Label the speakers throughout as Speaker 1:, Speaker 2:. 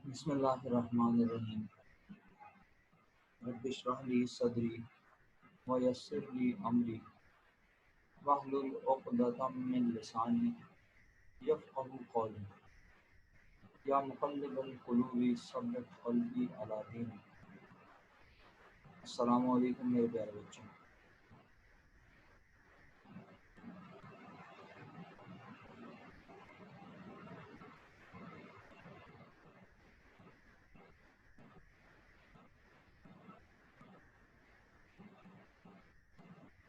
Speaker 1: बिस्मिल्लाहिर्रहमानिर्रहीम। रब्बि इश्रह ली सदरी व यस्सिर ली अमरी वहलुल उक़दतम मिन लिसानी यफ़क़हू क़ौली। या मुक़ल्लिबल क़ुलूबि सब्बित क़ल्बी अला दीनिक। अस्सलामु अलैकुम मेरे प्यारे बच्चों।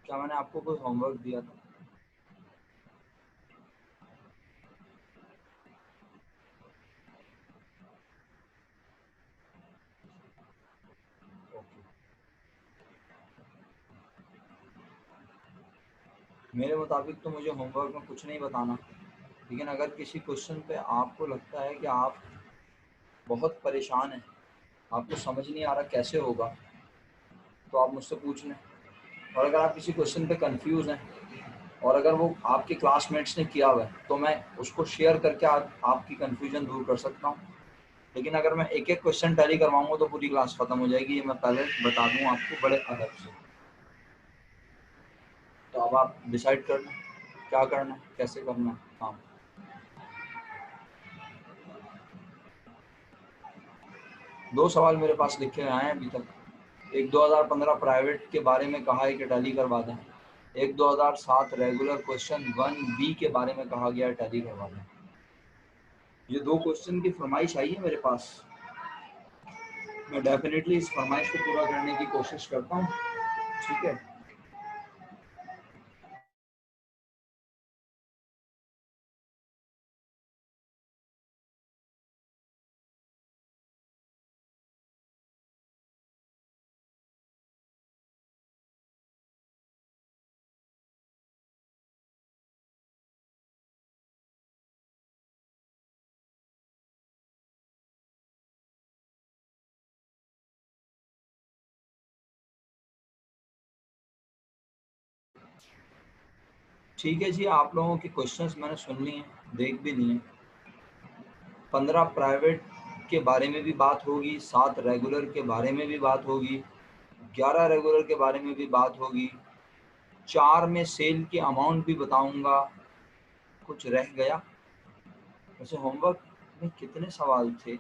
Speaker 1: क्या मैंने आपको कोई होमवर्क दिया था? ओके। मेरे मुताबिक तो मुझे होमवर्क में कुछ नहीं बताना, लेकिन अगर किसी क्वेश्चन पे आपको लगता है कि आप बहुत परेशान हैं, आपको समझ नहीं आ रहा कैसे होगा, तो आप मुझसे पूछ लें। और अगर आप किसी क्वेश्चन पे कंफ्यूज हैं और अगर वो आपके क्लासमेट्स ने किया हुआ है तो मैं उसको शेयर करके आपकी कंफ्यूजन दूर कर सकता हूँ। लेकिन अगर मैं एक एक क्वेश्चन टैली करवाऊंगा तो पूरी क्लास खत्म हो जाएगी, ये मैं पहले बता दूँ आपको बड़े अदब से। तो अब आप डिसाइड कर लें क्या करना है, कैसे करना है काम। दो सवाल मेरे पास लिखे हुए हैं अभी तक। एक 2015 प्राइवेट के बारे में कहा है कि टैली करवा दें, एक 2007 रेगुलर क्वेश्चन 1B के बारे में कहा गया है टैली करवा दें। ये दो क्वेश्चन की फरमाइश आई है मेरे पास। मैं डेफिनेटली इस फरमाइश को पूरा करने की कोशिश करता हूँ। ठीक है, ठीक है जी। आप लोगों के क्वेश्चंस मैंने सुन लिए हैं, देख भी लिए। 15 प्राइवेट के बारे में भी बात होगी, 7 रेगुलर के बारे में भी बात होगी, 11 रेगुलर के बारे में भी बात होगी, 4 में सेल की अमाउंट भी बताऊंगा। कुछ रह गया? वैसे होमवर्क में कितने सवाल थे?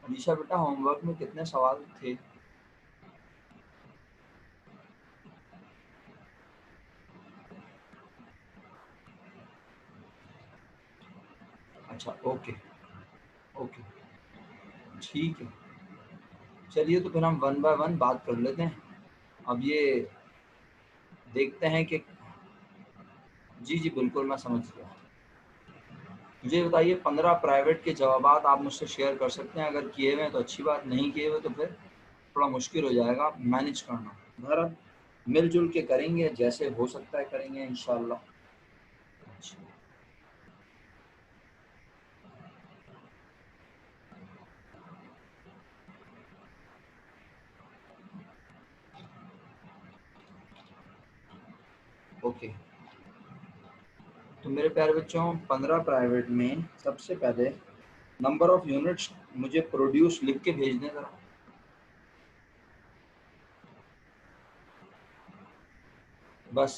Speaker 1: अलीशा बेटा, होमवर्क में कितने सवाल थे? अच्छा, ओके ओके, ठीक है। चलिए तो फिर हम 1 बाय 1 बात कर लेते हैं। अब ये देखते हैं कि जी जी बिल्कुल, मैं समझ गया। मुझे बताइए, 15 प्राइवेट के जवाबात आप मुझसे शेयर कर सकते हैं? अगर किए हुए हैं तो अच्छी बात, नहीं किए हुए तो फिर थोड़ा मुश्किल हो जाएगा मैनेज करना। बहरहाल मिलजुल के करेंगे, जैसे हो सकता है करेंगे इंशाल्लाह। अच्छा, ओके। तो मेरे प्यारे बच्चों, 15 प्राइवेट में सबसे पहले नंबर ऑफ यूनिट्स मुझे प्रोड्यूस लिख के भेज दें ज़रा। बस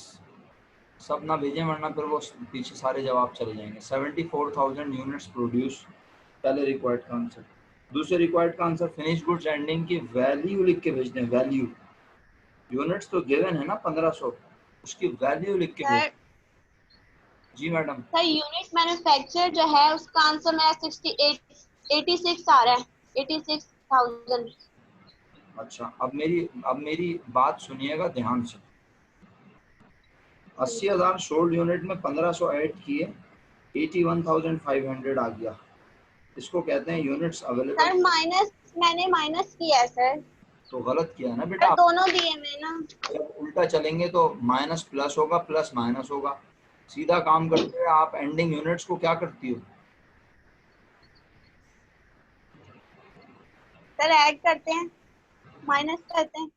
Speaker 1: सब ना भेजें, वरना फिर वो पीछे सारे जवाब चले जाएंगे। 74,000 यूनिट्स प्रोड्यूस, पहले रिक्वायर्ड का आंसर। दूसरे रिक्वायर्ड का आंसर, फिनिश गुड्स एंडिंग की वैल्यू लिख के भेज दें। वैल्यू, यूनिट्स तो गिवन है ना 1500, उसकी वैल्यू लिख के भेज।
Speaker 2: सर
Speaker 1: जी मैडम।
Speaker 2: सर यूनिट मैन्युफैक्चर जो है उसका आंसर मेरा 86 आ रहा है, 86,000।
Speaker 1: अच्छा, अब मेरी बात सुनिएगा ध्यान से। 80,000 सोल्ड यूनिट में 1500 ऐड किए, 81,500 आ गया। इसको कहते हैं यूनिट्स अवेलेबल।
Speaker 2: सर माइनस, मैंने माइनस किया है सर।
Speaker 1: तो गलत किया ना
Speaker 2: सर
Speaker 1: बेटा।
Speaker 2: दोनों दिए मैं ना।
Speaker 1: जब उल्टा चलेंगे तो माइनस प्लस होगा, प्लस माइनस होगा। सीधा काम करते हैं, आप एंडिंग यूनिट्स को क्या करती हो?
Speaker 2: सर ऐड करते हैं, माइनस करते हैं।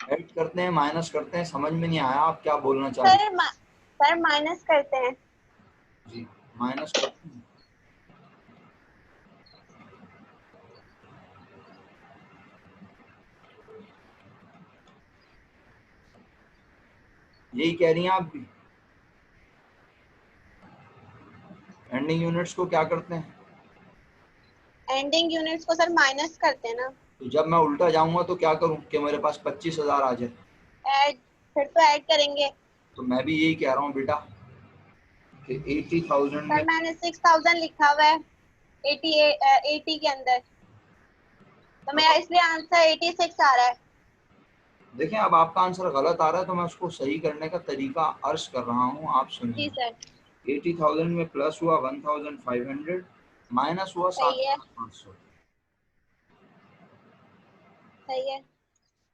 Speaker 1: ऐड करते हैं माइनस करते हैं, समझ में नहीं आया आप क्या बोलना चाह रही हैं।
Speaker 2: सर माइनस करते हैं।
Speaker 1: जी माइनस करते हैं। यही कह रही हैं आप भी। एंडिंग यूनिट्स को क्या करते हैं?
Speaker 2: एंडिंग यूनिट्स को सर माइनस करते हैं ना।
Speaker 1: तो जब मैं उल्टा जाऊंगा तो क्या करूं कि मेरे पास 25,000 आ जाए?
Speaker 2: ऐड, फिर तो ऐड करेंगे।
Speaker 1: तो मैं भी यही कह रहा हूँ बेटा कि 80,000
Speaker 2: सर
Speaker 1: में।
Speaker 2: मैंने 6000 लिखा हुआ है 80 के अंदर, तो मेरा इसलिए आंसर 86 आ रहा है।
Speaker 1: देखें अब आपका आंसर गलत आ रहा है तो मैं उसको सही करने का तरीका अर्ज कर रहा हूँ, आप
Speaker 2: जी
Speaker 1: सुनिए।
Speaker 2: सर।
Speaker 1: 80,000 में प्लस हुआ 1,500, माइनस हुआ
Speaker 2: सही है।
Speaker 1: 7,500।
Speaker 2: सही है।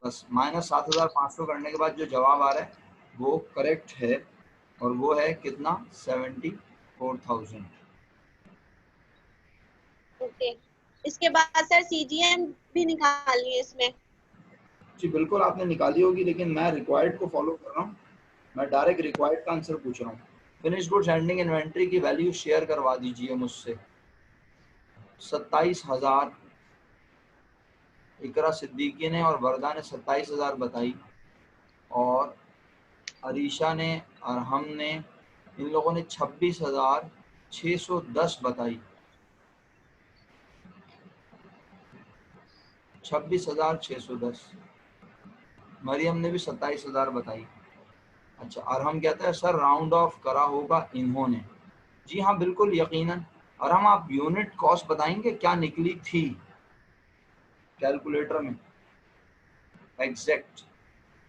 Speaker 1: बस माइनस 7,500 करने के बाद जो जवाब आ रहा है वो करेक्ट है, और वो है कितना? 74,000।
Speaker 2: ओके, इसके बाद सर सीजीएम भी निकालिए इसमें।
Speaker 1: जी बिल्कुल आपने निकाली होगी, लेकिन मैं रिक्वायर्ड को फॉलो कर रहा हूँ। मैं डायरेक्ट रिक्वायर्ड का आंसर पूछ रहा हूँ। फिनिश गुड्स एंडिंग इन्वेंट्री की वैल्यू शेयर करवा दीजिए मुझसे। 27,000 इकरा सिद्दीकी ने और वर्दा ने 27,000 बताई, और अरीशा ने और हमने, इन लोगों ने 26,610 बताई। 26,610। मरियम ने भी 27,000 बताई। अच्छा, और हम कहते हैं सर राउंड ऑफ करा होगा इन्होंने। जी हाँ बिल्कुल यकीनन। और हम आप यूनिट कॉस्ट बताएंगे क्या निकली थी कैलकुलेटर में? एग्जैक्ट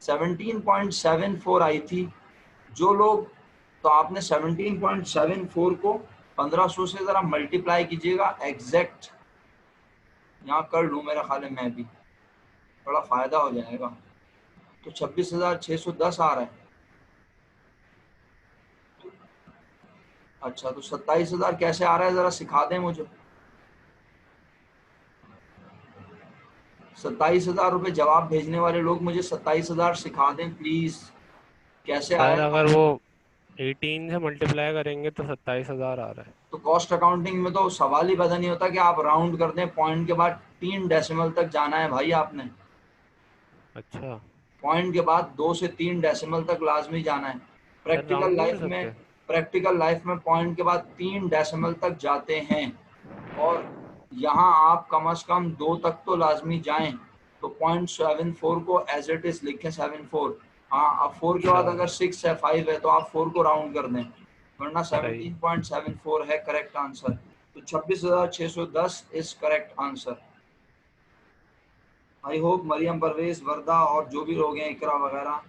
Speaker 1: 17.74 आई थी। जो लोग, तो आपने 17.74 को 1500 से ज़रा मल्टीप्लाई कीजिएगा एग्जैक्ट। यहाँ कर लूँ मेरा ख्याल है, मैं भी थोड़ा फ़ायदा हो जाएगा। तो 26,610 आ रहा है। अच्छा, तो 27,000 कैसे आ रहा है, ज़रा सिखा दें मुझे। 27,000 रुपये जवाब भेजने वाले लोग मुझे 27,000 सिखा दें प्लीज़, कैसे
Speaker 3: सर
Speaker 1: आएगा?
Speaker 3: अगर वो 18 से मल्टीप्लाई करेंगे तो 27,000 आ रहा है।
Speaker 1: तो कॉस्ट अकाउंटिंग में तो सवाल ही पैदा नहीं होता कि आप राउंड कर दें। पॉइंट के बाद 3 डेसिमल तक जाना है भाई आपने।
Speaker 3: अच्छा,
Speaker 1: पॉइंट के बाद 2 से 3 डेसिमल तक लाजमी जाना है।
Speaker 3: सर राउंड नहीं कर सकते?
Speaker 1: प्रैक्टिकल लाइफ में पॉइंट के बाद 3 डेसिमल तक जाते हैं, और यहाँ आप कम से कम 2 तक तो लाजमी जाएं। तो 0.74 को एज इट इज लिखें 74। हाँ, अब 4 के
Speaker 3: अच्छा,
Speaker 1: बाद अगर 6 है 5 है तो आप 4 को राउंड कर दें, वरना
Speaker 3: सही।
Speaker 1: 17.74 है करेक्ट आंसर। तो 26,610 is correct answer. I hope Mariam, Parvez, Warda और जो भी लोग हैं, इकरा वगैरह,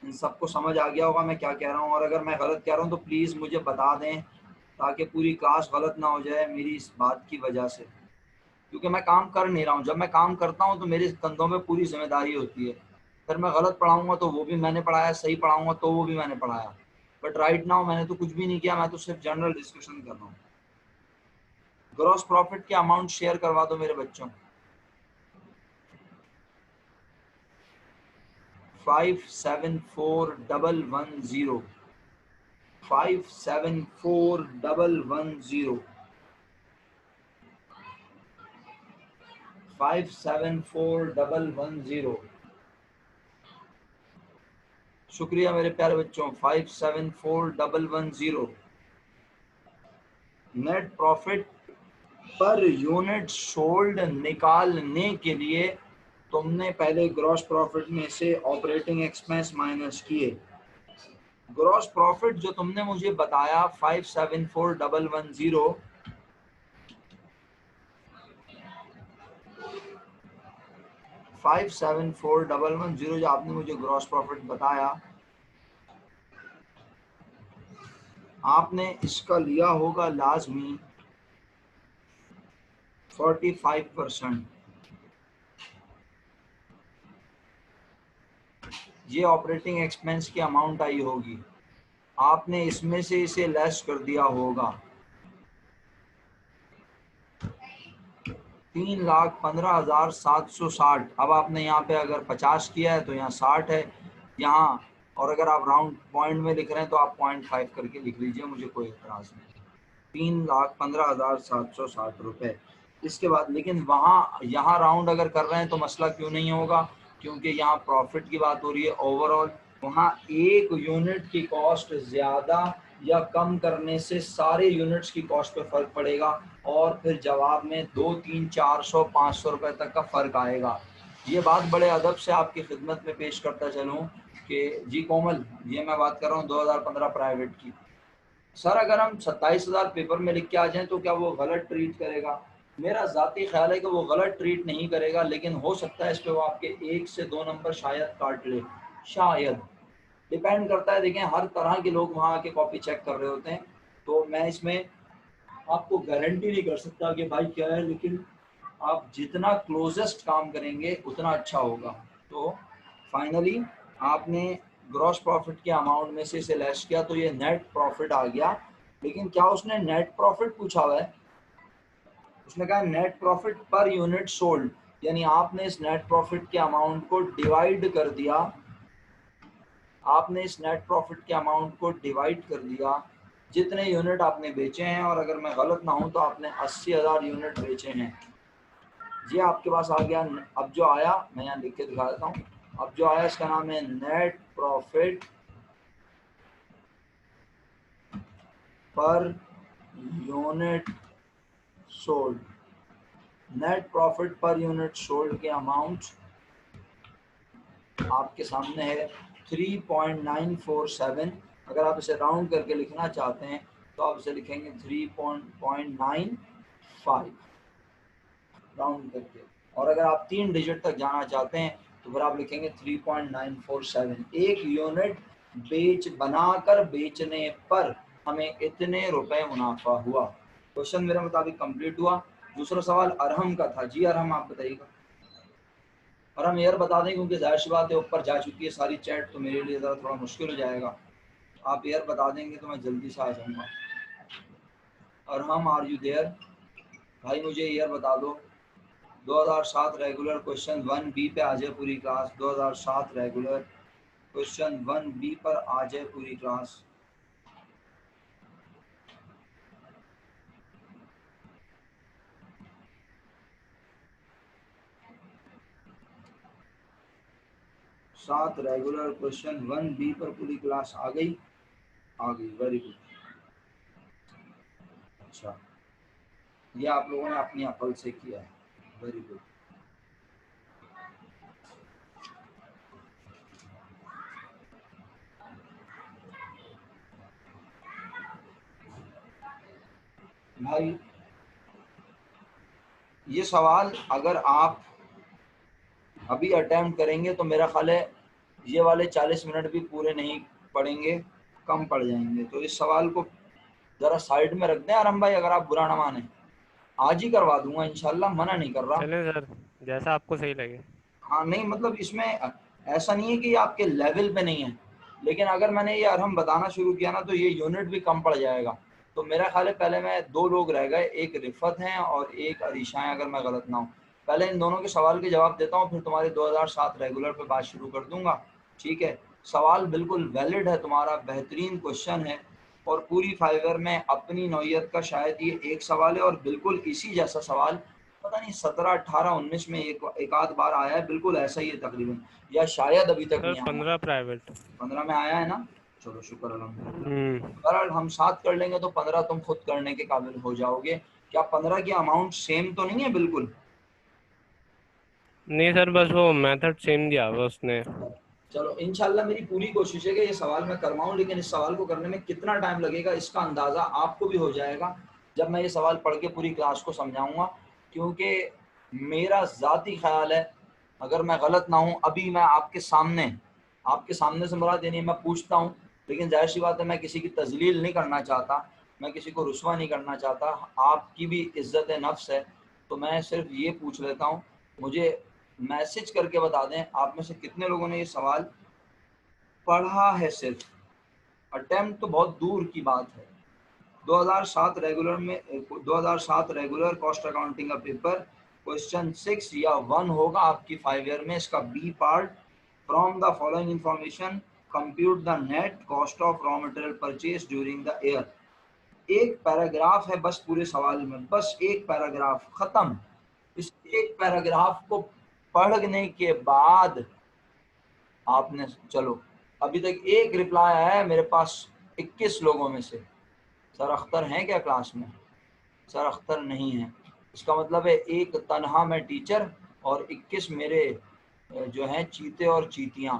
Speaker 1: इन सबको समझ आ गया होगा मैं क्या कह रहा हूँ। और अगर मैं गलत कह रहा हूँ तो प्लीज़ मुझे बता दें, ताकि पूरी क्लास गलत ना हो जाए मेरी इस बात की वजह से। क्योंकि मैं काम कर नहीं रहा हूँ। जब मैं काम करता हूँ तो मेरे कंधों में पूरी जिम्मेदारी होती है। फिर मैं गलत पढ़ाऊंगा तो वो भी मैंने पढ़ाया, सही पढ़ाऊंगा तो वो भी मैंने पढ़ाया। बट राइट नाउ मैंने तो कुछ भी नहीं किया, मैं तो सिर्फ जनरल डिस्कशन कर रहा हूँ। ग्रॉस प्रॉफिट की अमाउंट शेयर करवा दो मेरे बच्चों। 574,110। 574,110। 574,110। शुक्रिया मेरे प्यारे बच्चों। 574,110। Net profit per unit sold निकालने के लिए तुमने पहले ग्रॉस प्रॉफिट में से ऑपरेटिंग एक्सपेंस माइनस किए। ग्रॉस प्रॉफिट जो तुमने मुझे बताया 574,110, 574,110 जो आपने मुझे ग्रॉस प्रॉफिट बताया, आपने इसका लिया होगा लाजमी 45%। ये ऑपरेटिंग एक्सपेंस की अमाउंट आई होगी, आपने इसमें से इसे लेस कर दिया होगा। 3,15,760। अब आपने यहाँ पे अगर 50 किया है तो यहाँ 60 है यहाँ, और अगर आप राउंड पॉइंट में लिख रहे हैं तो आप 0.5 करके लिख लीजिए, मुझे कोई एतराज़ नहीं। 3,15,760 रुपये। इसके बाद लेकिन वहाँ यहाँ राउंड अगर कर रहे हैं तो मसला क्यों नहीं होगा, क्योंकि यहाँ प्रॉफिट की बात हो रही है ओवरऑल। वहाँ एक यूनिट की कॉस्ट ज़्यादा या कम करने से सारे यूनिट्स की कॉस्ट पे फ़र्क पड़ेगा, और फिर जवाब में 2, 3, 400, 500 रुपये तक का फ़र्क आएगा। ये बात बड़े अदब से आपकी खिदमत में पेश करता चलूँ कि जी कोमल, ये मैं बात कर रहा हूँ 2015 प्राइवेट की। सर अगर हम 27,000 पेपर में लिख के आ जाएं तो क्या वो गलत ट्रीट करेगा? मेरा ज़ाती ख्याल है कि वो गलत ट्रीट नहीं करेगा, लेकिन हो सकता है इस पे वो आपके 1 से 2 नंबर शायद काट ले, शायद, डिपेंड करता है। देखें हर तरह के लोग वहाँ आके कॉपी चेक कर रहे होते हैं, तो मैं इसमें आपको गारंटी नहीं कर सकता कि भाई क्या है, लेकिन आप जितना क्लोजेस्ट काम करेंगे उतना अच्छा होगा। तो फाइनली आपने ग्रॉस प्रॉफिट के अमाउंट में से इसे लेस किया तो ये नेट प्रॉफिट आ गया। लेकिन क्या उसने नेट प्रॉफिट पूछा हुआ है? उसने कहा net profit per unit sold, यानी आपने इस नेट प्रॉफिट के अमाउंट को डिवाइड कर दिया, आपने इस नेट प्रॉफिट के अमाउंट को डिवाइड कर दिया जितने यूनिट आपने बेचे हैं, और अगर मैं गलत ना हूं तो आपने 80,000 यूनिट बेचे हैं। ये आपके पास आ गया। अब जो आया मैं यहाँ लिख के दिखा देता हूँ। अब जो आया इसका नाम है net profit per unit sold. Net profit per unit sold के अमाउंट आपके सामने है 3.947। अगर आप इसे राउंड करके लिखना चाहते हैं तो आप इसे लिखेंगे 3.95 राउंड करके, और अगर आप 3 डिजिट तक जाना चाहते हैं तो फिर आप लिखेंगे 3.947। एक यूनिट बनाकर बेचने पर हमें इतने रुपए मुनाफा हुआ। क्वेश्चन मेरे मुताबिक कंप्लीट हुआ। दूसरा सवाल अरहम का था। जी अरहम आप बताइएगा। अरहम यार बता दें, क्योंकि जाहिर सी बात है ऊपर जा चुकी है सारी चैट, तो मेरे लिए ज़रा थोड़ा मुश्किल हो जाएगा। आप यार बता देंगे तो मैं जल्दी से आ जाऊँगा। Arham are you there? भाई मुझे यार बता दो। 2007 रेगुलर क्वेश्चन 1B पे आ जाए पूरी क्लास। 2007 रेगुलर क्वेश्चन 1B पर आ जाए पूरी क्लास। सात रेगुलर क्वेश्चन 1B पर पूरी क्लास आ गई? आ गई, वेरी गुड। अच्छा, ये आप लोगों ने अपनी अकल से किया है, वेरी गुड। भाई ये सवाल अगर आप अभी अटेम्प्ट करेंगे तो मेरा ख्याल है ये वाले 40 मिनट भी पूरे नहीं पड़ेंगे, कम पड़ जाएंगे। तो इस सवाल को ज़रा साइड में रख दें आरम भाई, अगर आप बुरा ना माने। आज ही करवा दूंगा इंशाल्लाह, मना नहीं कर रहा।
Speaker 3: चलें सर, जैसा आपको सही लगे।
Speaker 1: हाँ नहीं मतलब इसमें ऐसा नहीं है कि ये आपके लेवल पे नहीं है, लेकिन अगर मैंने ये अरहम बताना शुरू किया ना तो ये यूनिट भी कम पड़ जाएगा। तो मेरा ख्याल है पहले मैं 2 लोग रह गए, एक रिफत हैं और एक अरीशा हैं, अगर मैं गलत ना हूँ। पहले इन दोनों के सवाल के जवाब देता हूँ, फिर तुम्हारे 2007 रेगुलर पे बात शुरू कर दूंगा। ठीक है, सवाल बिल्कुल वैलिड है तुम्हारा, बेहतरीन क्वेश्चन है, और पूरी फाइवर में अपनी नौयत का शायद ये एक सवाल है, और बिल्कुल इसी जैसा सवाल पता नहीं 17, 18, 19 में एक आध बार आया है, बिल्कुल ऐसा ही है तकरीबन, या शायद अभी तक
Speaker 3: सर
Speaker 1: नहीं आया।
Speaker 3: 15 प्राइवेट।
Speaker 1: 15 में आया है ना? चलो शुक्र अल्हम्दुलिल्लाह।
Speaker 3: हम्म।
Speaker 1: बहरहाल हम 7 कर लेंगे तो 15 तुम खुद करने के काबिल हो जाओगे। क्या 15 की अमाउंट सेम तो नहीं है बिल्कुल?
Speaker 3: नहीं सर, बस वो मेथड सेम दिया हुआ उसने।
Speaker 1: चलो इंशाल्लाह मेरी पूरी कोशिश है कि ये सवाल मैं करवाऊं, लेकिन इस सवाल को करने में कितना टाइम लगेगा इसका अंदाज़ा आपको भी हो जाएगा जब मैं ये सवाल पढ़ के पूरी क्लास को समझाऊंगा। क्योंकि मेरा ज़ाती ख्याल है, अगर मैं गलत ना हूँ, अभी मैं आपके सामने से मुराद यानी मैं पूछता हूँ, लेकिन जाहिर सी बात है मैं किसी की तजलील नहीं करना चाहता, मैं किसी को रुस्वा नहीं करना चाहता, आपकी भी इज्जत नफ्स है। तो मैं सिर्फ ये पूछ लेता हूँ, मुझे मैसेज करके बता दें आप में से कितने लोगों ने ये सवाल पढ़ा है। सिर्फ अटेम्प्ट तो बहुत दूर की बात है। 2007 रेगुलर में 2007 रेगुलर कॉस्ट अकाउंटिंग का पेपर क्वेश्चन 6 या 1 होगा आपकी 5 ईयर में। इसका B part, from the following information compute the net cost of raw material purchase during the year. एक पैराग्राफ है बस पूरे सवाल में, बस एक पैराग्राफ, खत्म। इस एक पैराग्राफ को पढ़ने के बाद आपने, चलो अभी तक एक रिप्लाई आया है मेरे पास 21 लोगों में से। सर अख्तर हैं क्या क्लास में? सर अख्तर नहीं है। इसका मतलब है एक तनहा मैं टीचर और 21 मेरे जो हैं चीते और चीतियां।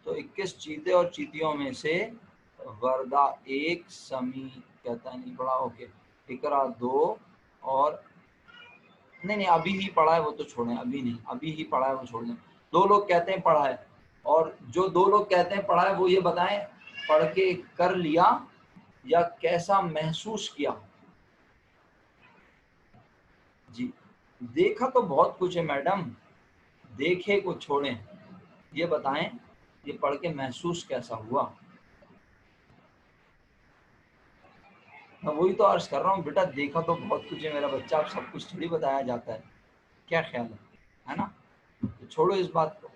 Speaker 1: तो 21 चीते और चीतियों में से वर्दा 1, समी कहता नहीं पढ़ा, ओके, इकरा 2, और नहीं अभी ही पढ़ा है वो तो छोड़ें, अभी नहीं, अभी ही पढ़ा है वो छोड़ दें। 2 लोग कहते हैं पढ़ा है, और जो 2 लोग कहते हैं पढ़ा है वो ये बताएं पढ़ के कर लिया या कैसा महसूस किया। जी, देखा तो बहुत कुछ है मैडम, देखे को छोड़ें, ये बताएं ये पढ़ के महसूस कैसा हुआ। मैं वही तो अर्ज कर रहा हूँ बेटा, देखा तो बहुत कुछ है मेरा बच्चा, आप सब कुछ थोड़ी बताया जाता है, क्या ख्याल है ना? तो छोड़ो इस बात को।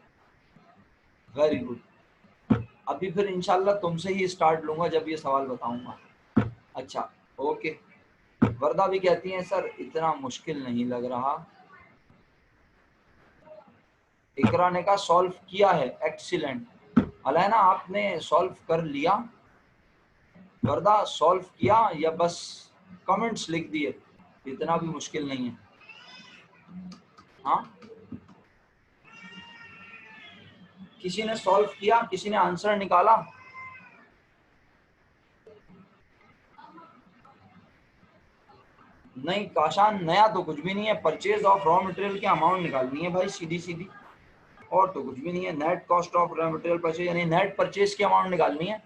Speaker 1: Very good. अभी फिर इंशाल्लाह तुमसे ही स्टार्ट लूंगा जब ये सवाल बताऊंगा। अच्छा ओके। वर्दा भी कहती हैं सर इतना मुश्किल नहीं लग रहा। इकरा ने कहा सॉल्व किया है, एक्सीलेंट। अलैना आपने सॉल्व कर लिया? वर्दा सॉल्व किया या बस कमेंट्स लिख दिए? इतना भी मुश्किल नहीं है। हाँ, किसी ने सॉल्व किया, किसी ने आंसर निकाला? नहीं काशान, नया तो कुछ भी नहीं है। परचेज ऑफ रॉ मटेरियल की अमाउंट निकालनी है भाई, सीधी सीधी, और तो कुछ भी नहीं है। Net cost of raw material purchase यानी नेट परचेज की अमाउंट निकालनी है।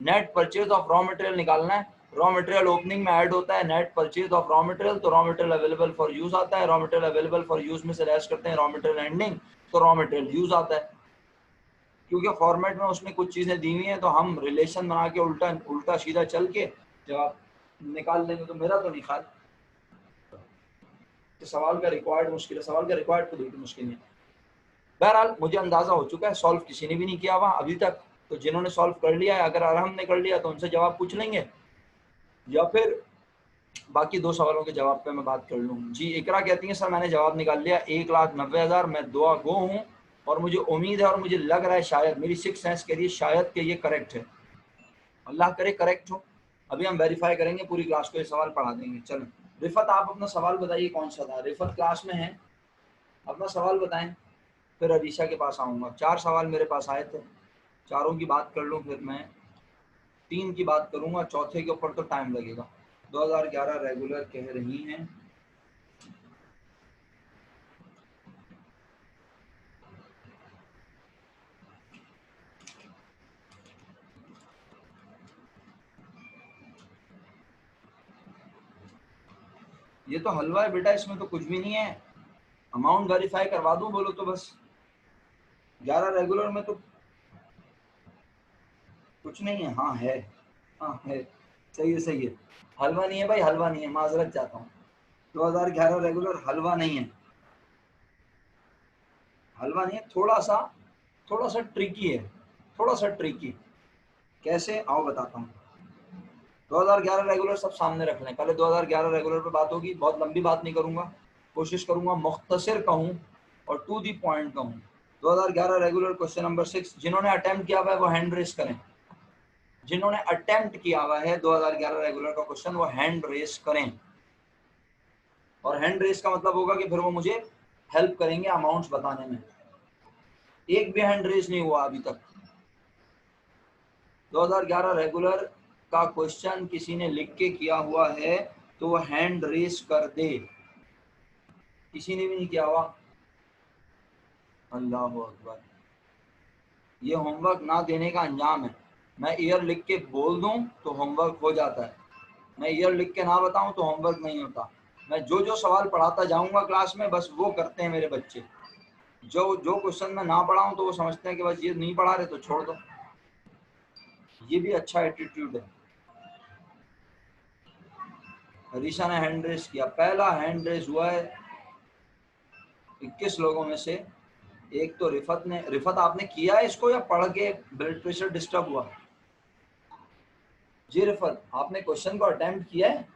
Speaker 1: Net purchase of raw material निकालना है। रॉ मटेरियल ओपनिंग में ऐड होता है net purchase of raw material, तो raw material available for use आता है। Raw material available for use में से लेस करते हैं रॉ मटेरियल एंडिंग, तो रॉ मटेरियल यूज आता है। क्योंकि फॉर्मेट में उसने कुछ चीजें दी हुई हैं तो हम रिलेशन बना के उल्टा उल्टा सीधा चल के जवाब निकाल लेंगे। तो मेरा तो नहीं ख्याल तो सवाल का रिक्वायर्ड मुश्किल है, सवाल का रिक्वायर्ड तो बिल्कुल मुश्किल नहीं है। बहरहाल मुझे अंदाजा हो चुका है, सॉल्व किसी ने भी नहीं किया हुआ अभी तक। तो जिन्होंने सॉल्व कर लिया है, अगर अरहम ने कर लिया तो उनसे जवाब पूछ लेंगे, या फिर बाकी 2 सवालों के जवाब पे मैं बात कर लूँ। जी, इकरा कहती है सर मैंने जवाब निकाल लिया 1,90,000। मैं दुआ गो हूँ और मुझे उम्मीद है और मुझे लग रहा है शायद, मेरी सिक्स सेंस कह रही है शायद कि ये करेक्ट है। अल्लाह करे करेक्ट हो। अभी हम वेरीफाई करेंगे, पूरी क्लास को ये सवाल पढ़ा देंगे। चलो रिफत आप अपना सवाल बताइए कौन सा था। रिफत क्लास में है, अपना सवाल बताएं, फिर अरीशा के पास आऊँगा। 4 सवाल मेरे पास आए थे, चारों की बात कर लूँ, फिर मैं 3 की बात करूँगा, चौथे के ऊपर तो टाइम लगेगा। 2011 रेगुलर कह रही हैं। ये तो हलवा है बेटा, इसमें तो कुछ भी नहीं है। अमाउंट वेरीफाई करवा दूं बोलो तो बस। 11 रेगुलर में तो कुछ नहीं है। हाँ है, हाँ है, सही है सही है। हलवा नहीं है भाई, हलवा नहीं है, माजरत चाहता हूँ। 2011 रेगुलर हलवा नहीं है, हलवा नहीं है। थोड़ा सा ट्रिकी है, थोड़ा सा ट्रिकी। कैसे, आओ बताता हूँ। 2011 रेगुलर सब सामने रख लें, पहले 2011 रेगुलर पे बात होगी। बहुत लंबी बात नहीं करूंगा, कोशिश करूंगा मुख्तसर कहूँ और टू दी पॉइंट कहूँ। 2011 रेगुलर क्वेश्चन नंबर 6, जिन्होंने अटेम्प्ट किया हुआ है वो हैंड रेस करें। जिन्होंने अटेम्प्ट किया हुआ है 2011 रेगुलर का क्वेश्चन, वो हैंड रेस करें। और हैंड रेस का मतलब होगा कि फिर वो मुझे हेल्प करेंगे अमाउंट्स बताने में। एक भी हैंड रेस नहीं हुआ अभी तक। 2011 रेगुलर का क्वेश्चन किसी ने लिख के किया हुआ है तो वो हैंड रेस कर दे। किसी ने भी नहीं किया हुआ। अल्लाह अकबर, ये होमवर्क ना देने का अंजाम है। मैं ईयर लिख के बोल दूं तो होमवर्क हो जाता है, मैं ईयर लिख के ना बताऊं तो होमवर्क नहीं होता। मैं जो जो सवाल पढ़ाता जाऊंगा क्लास में बस वो करते हैं मेरे बच्चे। जो जो क्वेश्चन मैं ना पढ़ाऊं तो वो समझते हैं कि बस ये नहीं पढ़ा रहे तो छोड़ दो। ये भी अच्छा एटीट्यूड है। हरीशा ने हैंड रेस किया, पहला हैंड रेस हुआ है 21 लोगों में से एक तो रिफत आपने किया है इसको या पढ़ के ब्लड प्रेशर डिस्टर्ब हुआ? जी रिफत, आपने क्वेश्चन को अटेम्प्ट किया है,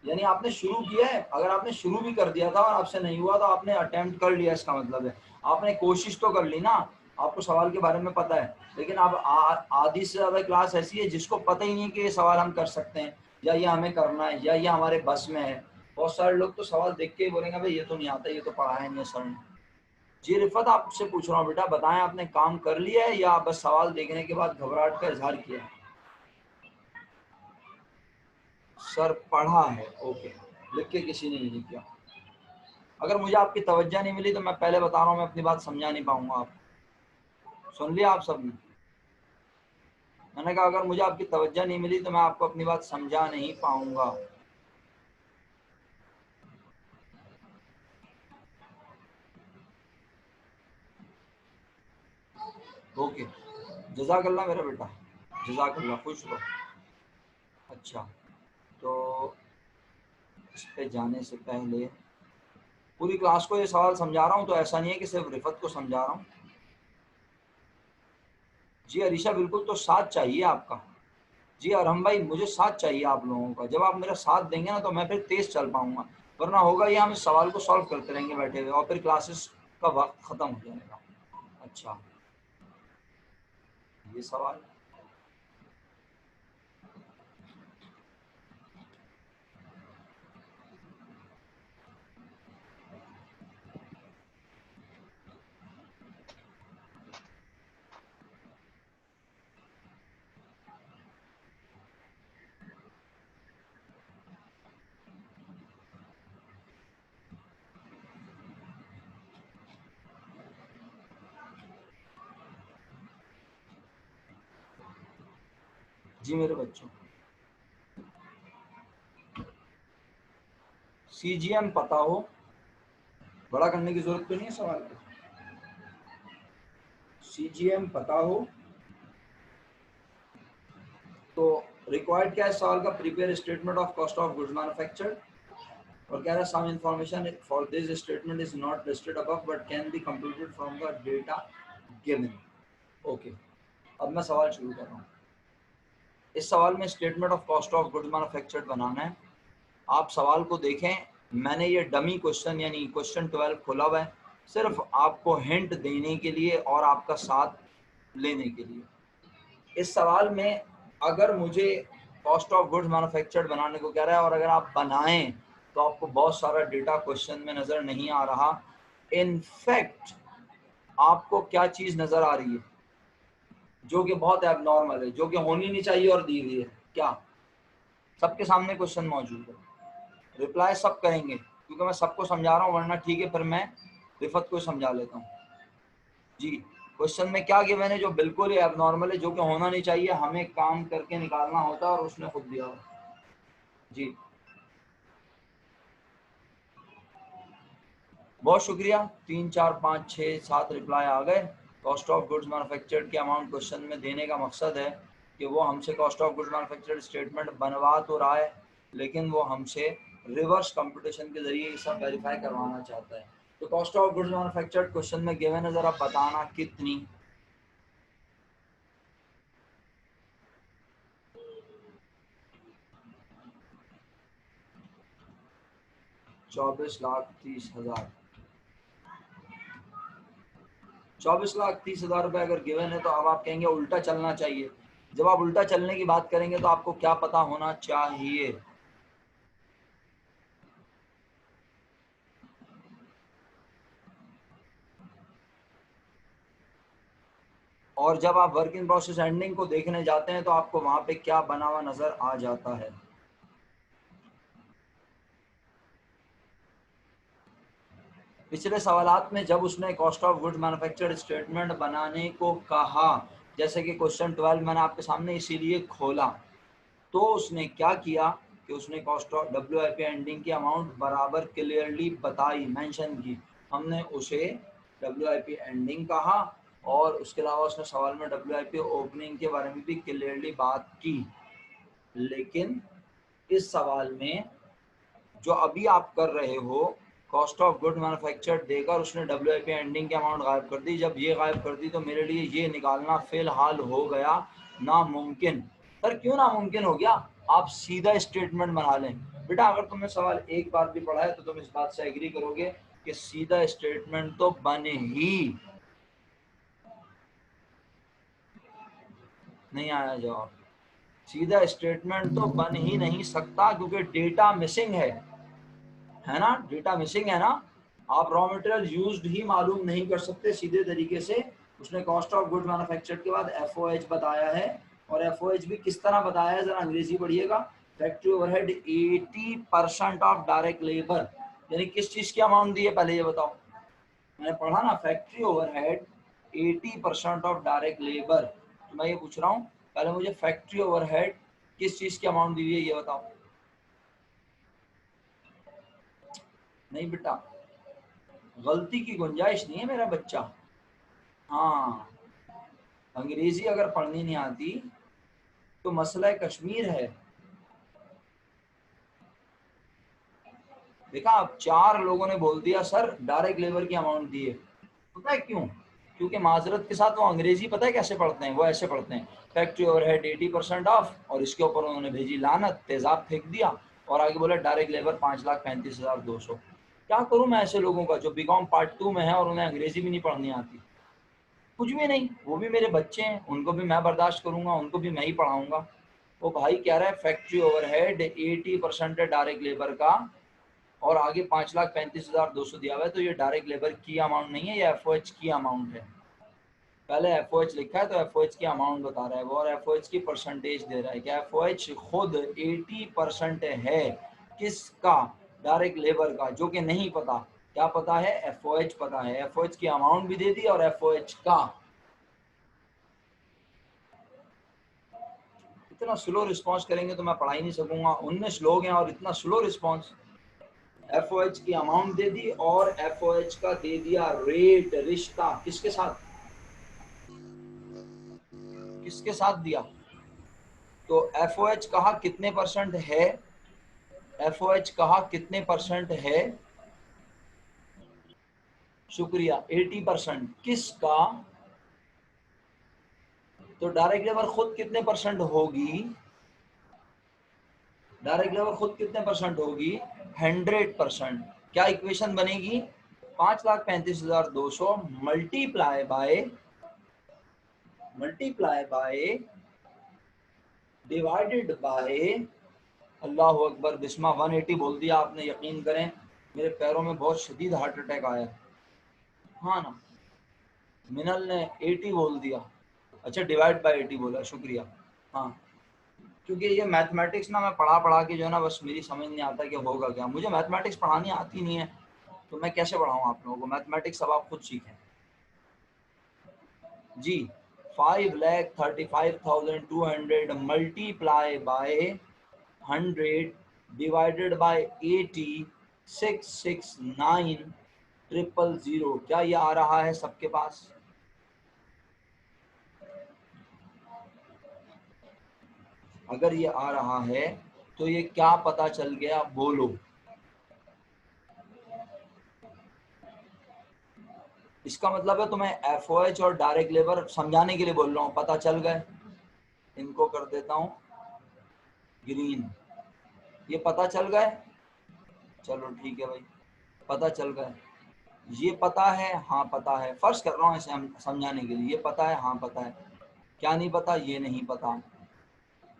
Speaker 1: यानी आपने शुरू किया है? अगर आपने शुरू भी कर दिया था और आपसे नहीं हुआ तो आपने अटेम्प्ट कर लिया, इसका मतलब है आपने कोशिश तो कर ली ना, आपको सवाल के बारे में पता है। लेकिन अब आधी से ज़्यादा क्लास ऐसी है जिसको पता ही नहीं कि ये सवाल हम कर सकते हैं या ये हमें करना है या ये हमारे बस में है। बहुत सारे लोग तो सवाल देख के ही बोलेंगे भाई ये तो नहीं आता, ये तो पढ़ाया नहीं है सर ने। जी रिफत, आपसे पूछ रहा हूँ बेटा, बताएं आपने काम कर लिया है या बस सवाल देखने के बाद घबराहट का इजहार किया? सर पढ़ा है, ओके, लिख के किसी ने नहीं किया। अगर मुझे आपकी तवज्जो नहीं मिली तो मैं पहले बता रहा हूँ मैं अपनी बात समझा नहीं पाऊंगा। आप सुन लिया आप सबने? मैंने कहा अगर मुझे आपकी तवज्जो नहीं मिली तो मैं आपको अपनी बात समझा नहीं पाऊंगा। ओके, जज़ाकल्लाह मेरा बेटा, जज़ाकल्लाह, खुश रहो। अच्छा, तो इस पे जाने से पहले पूरी क्लास को ये सवाल समझा रहा हूँ, तो ऐसा नहीं है कि सिर्फ रिफत को समझा रहा हूँ। जी अरीशा बिल्कुल, तो साथ चाहिए आपका। जी अरहम भाई, मुझे साथ चाहिए आप लोगों का। जब आप मेरा साथ देंगे ना तो मैं फिर तेज चल पाऊंगा, वरना होगा ये हम इस सवाल को सॉल्व करते रहेंगे बैठे हुए और फिर क्लासेस का वक्त ख़त्म हो जाएगा। अच्छा, ये सवाल जी मेरे बच्चों, CGM पता हो, बड़ा करने की जरूरत तो नहीं है सवाल को। CGM पता हो तो रिक्वायर्ड क्या है सवाल का? Prepare statement of cost of goods manufactured, और कह रहा है some information for this statement is not listed above but can be computed from the data given. Okay, अब मैं सवाल शुरू कर रहा हूँ। इस सवाल में statement of cost of goods manufactured बनाना है। आप सवाल को देखें, मैंने ये डमी क्वेश्चन यानी क्वेश्चन 12 खोला हुआ है सिर्फ आपको हिंट देने के लिए और आपका साथ लेने के लिए। इस सवाल में अगर मुझे कॉस्ट ऑफ गुड्स मैन्युफैक्चर्ड बनाने को कह रहा है और अगर आप बनाएं तो आपको बहुत सारा डेटा क्वेश्चन में नज़र नहीं आ रहा। इनफैक्ट आपको क्या चीज़ नज़र आ रही है जो कि बहुत एबनॉर्मल है, जो कि होनी नहीं चाहिए और दी हुई है? क्या सबके सामने क्वेश्चन मौजूद है? रिप्लाई सब करेंगे क्योंकि मैं सबको समझा रहा हूँ, वरना ठीक है फिर मैं रिफत को समझा लेता हूँ। जी, क्वेश्चन में क्या गिवन है जो बिल्कुल ही एबनॉर्मल है, जो कि होना नहीं चाहिए, हमें काम करके निकालना होता है और उसने खुद दिया हो। जी बहुत शुक्रिया, 3 4 5 6 7 रिप्लाई आ गए। कॉस्ट ऑफ गुड्स मैन्युफैक्चर्ड के अमाउंट क्वेश्चन में देने का मकसद है कि वो हमसे cost of goods manufactured statement बनवा तो रहा है लेकिन वो हमसे रिवर्स कंप्यूटेशन के जरिए ये सब वेरीफाई करवाना चाहता है। तो cost of goods manufactured question में गिवन है, जरा बताना कितनी? चौबीस लाख 30,000। 24,30,000 रुपये अगर गिवन है तो अब आप कहेंगे उल्टा चलना चाहिए। जब आप उल्टा चलने की बात करेंगे तो आपको क्या पता होना चाहिए? और जब आप वर्क इन प्रोसेस एंडिंग को देखने जाते हैं तो आपको वहां पे क्या बना हुआ नजर आ जाता है? पिछले सवालात में जब उसने cost of goods manufactured statement बनाने को कहा, जैसे कि क्वेश्चन 12 मैंने आपके सामने इसीलिए खोला, तो उसने क्या किया कि उसने कॉस्ट ऑफ WIP एंडिंग की अमाउंट बराबर क्लियरली बताई, मेंशन की। हमने उसे WIP एंडिंग कहा और उसके अलावा उसने सवाल में WIP ओपनिंग के बारे में भी क्लियरली बात की। लेकिन इस सवाल में जो अभी आप कर रहे हो कॉस्ट ऑफ गुड मैन्युफैक्चर्ड देकर उसने WIP एंडिंग की अमाउंट गायब कर दी। जब ये गायब कर दी तो मेरे लिए ये निकालना फिलहाल हो गया नामुमकिन। सर क्यों नामुमकिन हो गया? आप सीधा स्टेटमेंट बना लें। बेटा अगर तुमने सवाल एक बार भी पढ़ा है तो तुम इस बात से एग्री करोगे कि सीधा स्टेटमेंट तो बन ही नहीं आया जवाब। सीधा स्टेटमेंट तो बन ही नहीं सकता क्योंकि डेटा मिसिंग है ना, डेटा मिसिंग है ना। आप रॉ मटेरियल यूज्ड ही मालूम नहीं कर सकते सीधे तरीके से। उसने कॉस्ट ऑफ गुड मैन्युफैक्चर्ड के बाद FOH बताया है, और FOH भी किस तरह बताया है, जरा अंग्रेजी पढ़िएगा। Factory overhead 80% of direct labour, यानी किस चीज की अमाउंट दी है पहले ये बताओ। मैंने पढ़ा ना factory overhead 80% of direct labour. तो मैं ये पूछ रहा हूँ पहले मुझे फैक्ट्री ओवरहेड किस चीज की अमाउंट दी हुई है ये बताओ। नहीं बेटा, गलती की गुंजाइश नहीं है मेरा बच्चा। हाँ, अंग्रेजी अगर पढ़नी नहीं आती तो मसला कश्मीर है। देखा, अब 4 लोगों ने बोल दिया सर डायरेक्ट लेबर की अमाउंट दी है। पता है क्यों? क्योंकि माजरत के साथ वो अंग्रेजी पता है कैसे पढ़ते हैं, वो ऐसे पढ़ते हैं फैक्ट्री ओवरहेड 80% ऑफ, और इसके ऊपर उन्होंने भेजी लानत, तेजाब फेंक दिया और आगे बोला डायरेक्ट लेबर 5,35,200। क्या करूं मैं ऐसे लोगों का जो BCom पार्ट 2 में है और उन्हें अंग्रेजी भी नहीं पढ़नी आती? कुछ भी नहीं, वो भी मेरे बच्चे हैं, उनको भी मैं बर्दाश्त करूंगा, उनको भी मैं ही पढ़ाऊंगा। वो भाई कह रहा है फैक्ट्री ओवरहेड 80% है डायरेक्ट लेबर का, और आगे 5,35,200 दिया हुआ है, तो ये डायरेक्ट लेबर की अमाउंट नहीं है, ये FOH की अमाउंट है। पहले FOH लिखा है तो FOH की अमाउंट बता रहा है वो, और FOH की परसेंटेज दे रहा है कि FOH खुद 80% है किसका? डायरेक्ट लेबर का, जो कि नहीं पता। क्या पता है? FOH पता है। FOH की अमाउंट भी दे दी और FOH का। इतना स्लो रिस्पॉन्स करेंगे तो मैं पढ़ा ही नहीं सकूंगा। 19 लोग हैं और इतना स्लो रिस्पॉन्स। FOH की अमाउंट दे दी और FOH का दे दिया रेट, रिश्ता किसके साथ, किसके साथ दिया? तो FOH कहा कितने परसेंट है, FOH कहा कितने परसेंट है, शुक्रिया 80%। किसका? तो डायरेक्ट लेबर खुद कितने परसेंट होगी? डायरेक्ट लेबर खुद कितने परसेंट होगी? 100%। क्या इक्वेशन बनेगी? 5,35,200 मल्टीप्लाई बाय डिवाइडेड बाय, अल्लाह अकबर, बिस्मा 180 बोल दिया आपने, यकीन करें मेरे पैरों में बहुत शदीद हार्ट अटैक आया। हाँ ना, मिनल ने 80 बोल दिया, अच्छा डिवाइड बाय 80 बोला, शुक्रिया। हाँ, क्योंकि ये मैथमेटिक्स ना मैं पढ़ा के जो है ना बस मेरी समझ नहीं आता कि होगा क्या। मुझे मैथमेटिक्स पढ़ानी आती नहीं है तो मैं कैसे पढ़ाऊँ आप लोगों को मैथमेटिक्स, अब आप खुद सीखें जी। 5,35,200 मल्टीप्लाई बाय 100 डिवाइडेड बाय 80, 669,000। क्या ये आ रहा है सबके पास? अगर ये आ रहा है तो ये क्या पता चल गया बोलो। इसका मतलब है तुम्हें FOH और डायरेक्ट लेबर समझाने के लिए बोल रहा हूँ, पता चल गए। इनको कर देता हूँ ग्रीन, ये पता चल गए। चलो ठीक है भाई, पता चल गए। ये पता है, हाँ पता है, फर्ज कर रहा हूँ इसे हम समझाने के लिए। ये पता है, हाँ पता है। क्या नहीं पता? ये नहीं पता,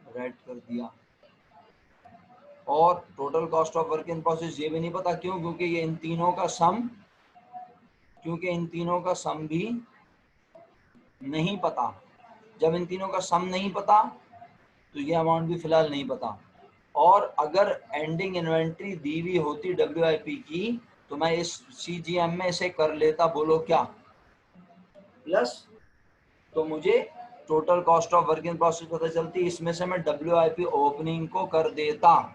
Speaker 1: रेड कर दिया। और total cost of work in process ये भी नहीं पता। क्यों? क्योंकि ये इन तीनों का सम, क्योंकि इन तीनों का सम भी नहीं पता। जब इन तीनों का सम नहीं पता तो ये अमाउंट भी फिलहाल नहीं पता। और अगर एंडिंग इन्वेंट्री दी हुई होती WIP की तो मैं इस CGM में इसे कर लेता, बोलो क्या, प्लस, तो मुझे total cost of work in process पता चलती, इसमें से मैं WIP ओपनिंग को कर देता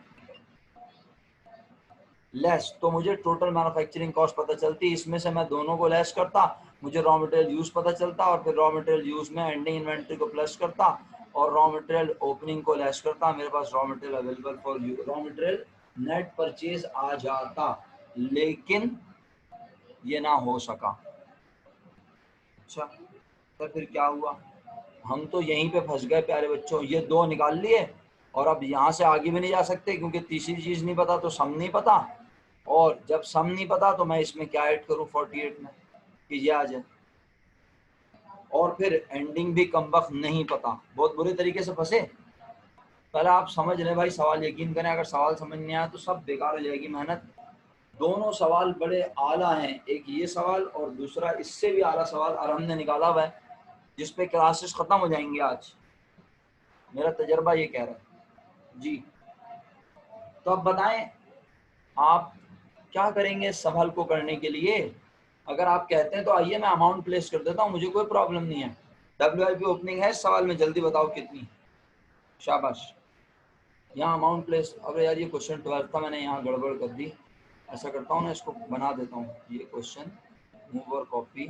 Speaker 1: लेस, तो मुझे टोटल मैन्युफैक्चरिंग कॉस्ट पता चलती, इसमें से मैं दोनों को लेस करता, मुझे रॉ मटेरियल यूज पता चलता, और फिर रॉ मटेरियल यूज में एंडिंग इन्वेंट्री को प्लस करता और रॉ मटेरियल ओपनिंग को लेस करता। मेरे पास raw material available for you, raw material net purchase आ जाता। लेकिन ये ना हो सका। अच्छा, तो फिर क्या हुआ? हम तो यहीं पे फंस गए प्यारे बच्चों। ये 2 निकाल लिए और अब यहाँ से आगे भी नहीं जा सकते क्योंकि तीसरी चीज नहीं पता तो सम नहीं पता, और जब सम नहीं पता तो मैं इसमें क्या ऐड करूँ 48 में कि ये आ जाए, और फिर एंडिंग भी कमबख्त नहीं पता। बहुत बुरे तरीके से फंसे। पहले आप समझ लें भाई सवाल, यकीन करें अगर सवाल समझ नहीं आया तो सब बेकार हो जाएगी मेहनत। दोनों सवाल बड़े आला हैं, एक ये सवाल और दूसरा इससे भी आला सवाल, और हमने निकाला हुआ है जिस पे क्लासेस खत्म हो जाएंगी आज, मेरा तजर्बा ये कह रहा है जी। तो अब बताएं आप क्या करेंगे इस सवाल को करने के लिए? अगर आप कहते हैं तो आइए मैं अमाउंट प्लेस कर देता हूँ, मुझे कोई प्रॉब्लम नहीं है। WIP ओपनिंग है इस सवाल में, जल्दी बताओ कितनी? शाबाश, यहाँ अमाउंट प्लेस। अब यार ये क्वेश्चन 12 था, मैंने यहाँ गड़बड़ कर दी। ऐसा करता हूँ ना, इसको बना देता हूँ ये क्वेश्चन, मूव और कॉपी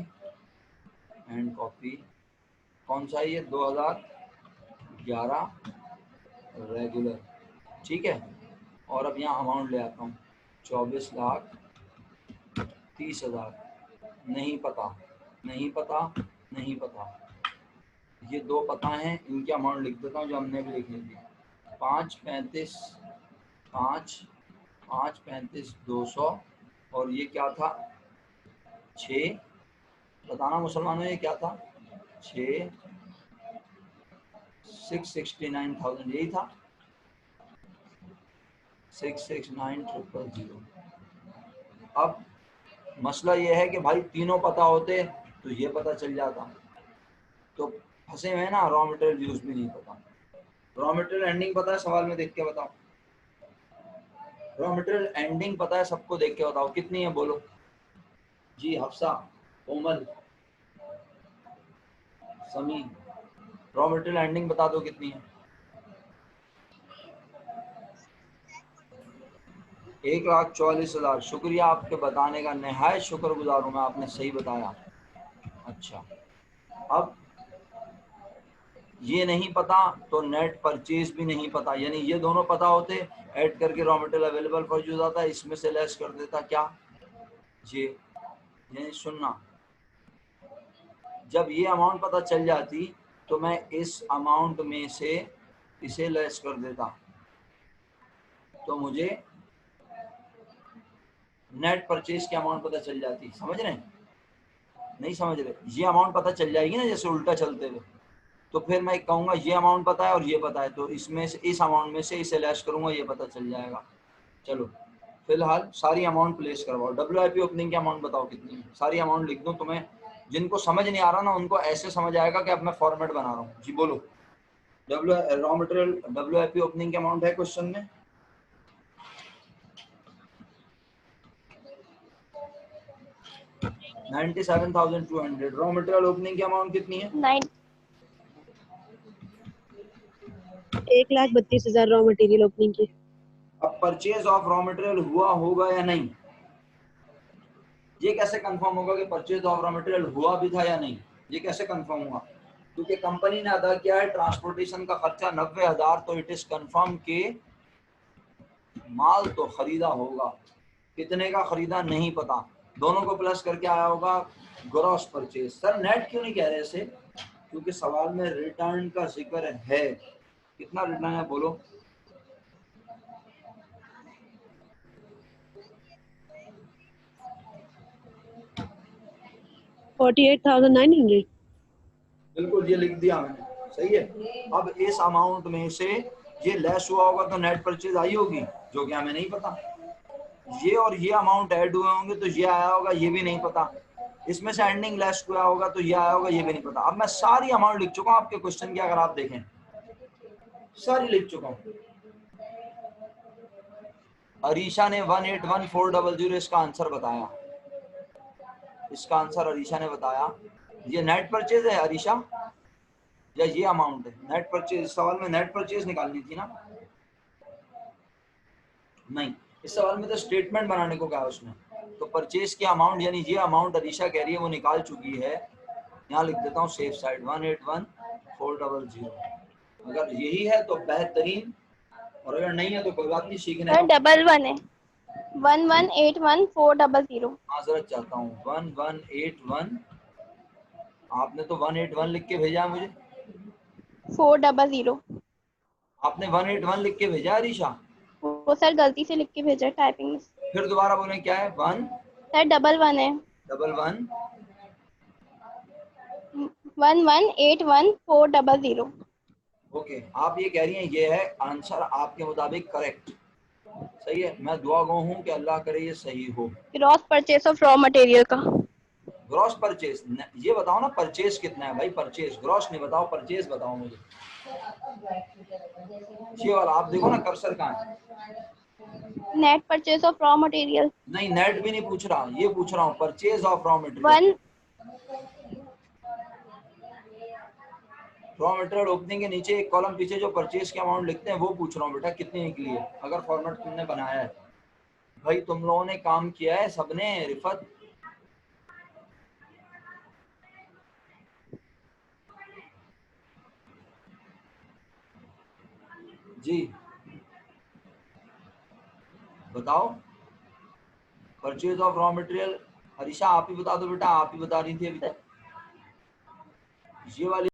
Speaker 1: एंड कॉपी। कौन सा है ये? 2011 रेगुलर, ठीक है। और अब यहाँ अमाउंट ले आता हूँ 24,30,000। नहीं पता, नहीं पता, नहीं पता। ये 2 पता हैं, इनके अमाउंट लिख देता हूँ जो हमने भी लिख ली थी। 5,35,200 और ये क्या था? 6, बताना मुसलमानों ये क्या था? 6,69,000 यही था, 6,69,000। अब मसला ये है कि भाई तीनों पता होते तो ये पता चल जाता, तो फंसे हुए ना, रॉ मटेरियल यूज भी नहीं पता। रॉ मटेरियल एंडिंग पता है? सवाल में देख के बताओ। रॉ मटेरियल एंडिंग पता है सबको? देख के बताओ कितनी है, बोलो जी। हफ्सा, कोमल, समी, रॉ मटेरियल एंडिंग बता दो कितनी है? 1,44,000। शुक्रिया आपके बताने का, नहायत शुक्रगुजार हूँ मैं, आपने सही बताया। अच्छा, अब ये नहीं पता तो नेट परचेज भी नहीं पता, यानी ये दोनों पता होते ऐड करके raw material available for use आता है, इसमें से लेस कर देता क्या? ये, यानी सुनना, जब ये अमाउंट पता चल जाती तो मैं इस अमाउंट में से इसे लेस कर देता, तो मुझे नेट परचेज की अमाउंट पता चल जाती। समझ रहे हैं? नहीं समझ रहे? ये अमाउंट पता चल जाएगी ना जैसे उल्टा चलते हुए, तो फिर मैं कहूँगा ये अमाउंट पता है और ये पता है, तो इसमें से, इस अमाउंट में से इसे लेस करूँगा, ये पता चल जाएगा। चलो फिलहाल सारी अमाउंट प्लेस करवाओ। WIP ओपनिंग की अमाउंट बताओ कितनी है? सारी अमाउंट लिख दूँ तुम्हें? जिनको समझ नहीं आ रहा ना उनको ऐसे समझ आएगा कि अब मैं फॉर्मेट बना रहा हूँ जी। बोलो, रॉ मटेरियल WIP ओपनिंग की अमाउंट है क्वेश्चन में? $97,200। रॉ मटेरियल ओपनिंग की अमाउंट कितनी है?
Speaker 4: 1,32,000 रॉ मटेरियल ओपनिंग की।
Speaker 1: अब परचेज ऑफ रॉ मटेरियल हुआ होगा या नहीं? ये कैसे कंफर्म होगा कि परचेज ऑफ रॉ मटेरियल हुआ भी था या नहीं? ये कैसे कंफर्म हुआ? क्योंकि कंपनी ने अदा किया है ट्रांसपोर्टेशन का खर्चा 90,000, तो इट इज कंफर्म के माल तो खरीदा होगा। कितने का खरीदा नहीं पता, दोनों को प्लस करके आया होगा ग्रॉस परचेज। सर नेट क्यों नहीं कह रहे इसे? क्योंकि सवाल में रिटर्न का जिक्र है। कितना रिटर्न है बोलो?
Speaker 4: 48,900।
Speaker 1: बिल्कुल, ये लिख दिया मैंने, सही है। अब इस अमाउंट में से ये लेस हुआ होगा तो नेट परचेज आई होगी, जो कि हमें नहीं पता। ये और ये अमाउंट ऐड हुए होंगे तो ये आया होगा, ये भी नहीं पता। इसमें से एंडिंग लेस हुआ होगा तो ये आया होगा, ये भी नहीं पता। अब मैं सारी अमाउंट लिख चुका हूँ आपके क्वेश्चन की, अगर आप देखें सारी लिख चुका हूँ। अरीशा ने 181,400 इसका आंसर बताया। इसका आंसर अरीशा ने बताया। ये नेट परचेज है अरीशा, या ये अमाउंट है? नेट परचेज, इस सवाल में नेट परचेज निकालनी थी ना? नहीं, इस सवाल में तो स्टेटमेंट बनाने को कहा उसने। तो परचेज की अमाउंट, यानी ये अमाउंट अरीशा कह रही है वो निकाल चुकी है। यहाँ लिख देता हूँ सेफ साइड 181,400। अगर यही है तो बेहतरीन, और अगर नहीं है तो कोई बात नहीं, सीखने का
Speaker 2: 111 है। 1181400।
Speaker 1: माजरत चाहता हूँ, 1181, आपने तो 181 लिख के भेजा है मुझे,
Speaker 2: 400।
Speaker 1: आपने 181 लिख के भेजा है अरीशा।
Speaker 2: वो सर गलती से लिख के भेजा टाइपिंग में।
Speaker 1: फिर दोबारा बोलें क्या है? 1
Speaker 2: सर 11 है।
Speaker 1: 11
Speaker 2: 1181400।
Speaker 1: ओके, आप ये कह रही हैं ये है आंसर आपके मुताबिक करेक्ट, सही है। मैं दुआ गो हूँ कि अल्लाह करे ये सही हो।
Speaker 2: Gross purchase of raw material का।
Speaker 1: ग्रॉस परचेज, ये बताओ ना परचेज कितना है भाई, परचेज ग्रॉस नहीं बताओ, परचेज बताओ मुझे। ये वाला आप देखो ना, कर्सर कहाँ है?
Speaker 2: Net purchase of raw material.
Speaker 1: नहीं, नेट भी नहीं पूछ रहा, ये पूछ रहा हूँ purchase of raw material.
Speaker 2: One
Speaker 1: raw material opening के नीचे एक कॉलम पीछे जो परचेज के अमाउंट लिखते हैं वो पूछ रहा हूँ बेटा, कितने निकली है, अगर फॉर्मेट तुमने बनाया है। भाई तुम लोगों ने काम किया है सबने, रिफत जी बताओ, purchase of raw material. Harisha आप ही बता दो बेटा, आप ही बता रही थी अभी तक। ये वाली